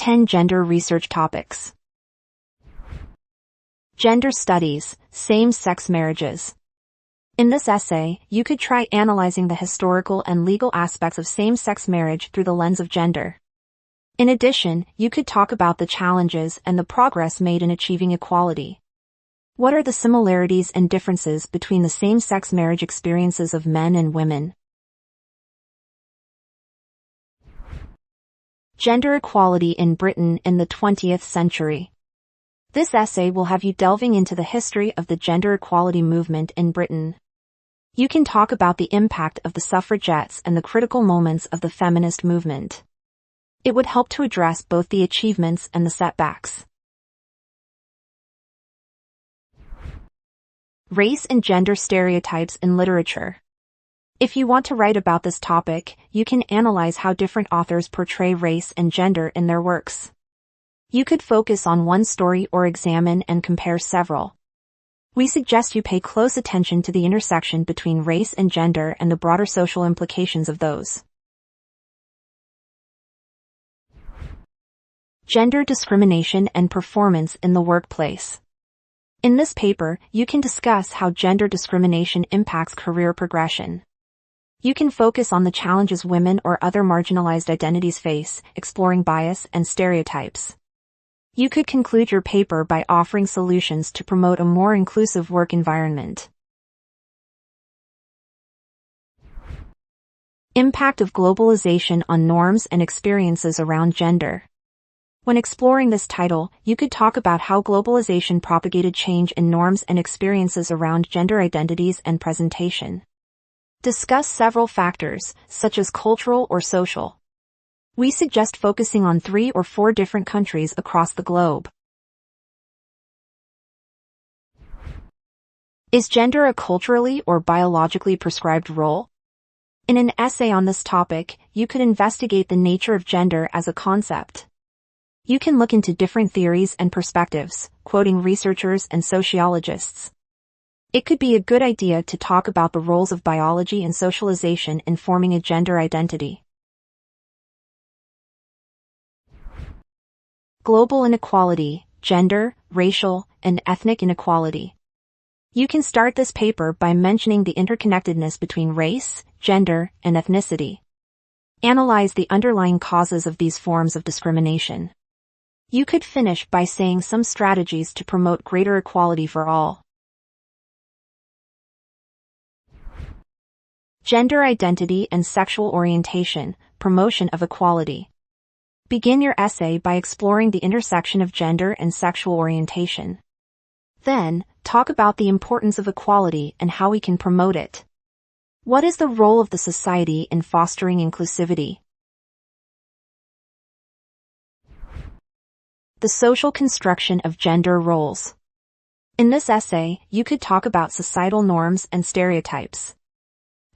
10 Gender Research Topics. Gender Studies, Same-Sex Marriages. In this essay, you could try analyzing the historical and legal aspects of same-sex marriage through the lens of gender. In addition, you could talk about the challenges and the progress made in achieving equality. What are the similarities and differences between the same-sex marriage experiences of men and women? Gender equality in Britain in the 20th century. This essay will have you delving into the history of the gender equality movement in Britain. You can talk about the impact of the suffragettes and the critical moments of the feminist movement. It would help to address both the achievements and the setbacks. Race and gender stereotypes in literature. If you want to write about this topic, you can analyze how different authors portray race and gender in their works. You could focus on one story or examine and compare several. We suggest you pay close attention to the intersection between race and gender and the broader social implications of those. Gender discrimination and performance in the workplace. In this paper, you can discuss how gender discrimination impacts career progression. You can focus on the challenges women or other marginalized identities face, exploring bias and stereotypes. You could conclude your paper by offering solutions to promote a more inclusive work environment. Impact of globalization on norms and experiences around gender. When exploring this title, you could talk about how globalization propagated change in norms and experiences around gender identities and presentation. Discuss several factors, such as cultural or social. We suggest focusing on 3 or 4 different countries across the globe. Is gender a culturally or biologically prescribed role? In an essay on this topic, you could investigate the nature of gender as a concept. You can look into different theories and perspectives, quoting researchers and sociologists. It could be a good idea to talk about the roles of biology and socialization in forming a gender identity. Global inequality, gender, racial, and ethnic inequality. You can start this paper by mentioning the interconnectedness between race, gender, and ethnicity. Analyze the underlying causes of these forms of discrimination. You could finish by saying some strategies to promote greater equality for all. Gender identity and sexual orientation, promotion of equality. Begin your essay by exploring the intersection of gender and sexual orientation. Then, talk about the importance of equality and how we can promote it. What is the role of the society in fostering inclusivity? The social construction of gender roles. In this essay, you could talk about societal norms and stereotypes.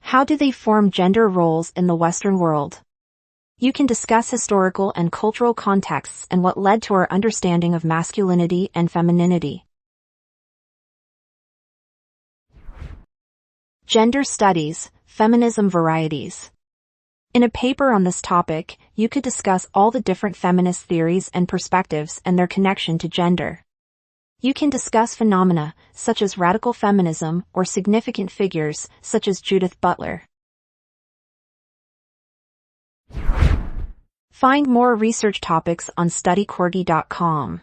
How do they form gender roles in the Western world? You can discuss historical and cultural contexts and what led to our understanding of masculinity and femininity. Gender Studies, Feminism Varieties. In a paper on this topic, you could discuss all the different feminist theories and perspectives and their connection to gender. You can discuss phenomena, such as radical feminism, or significant figures, such as Judith Butler. Find more research topics on studycorgi.com.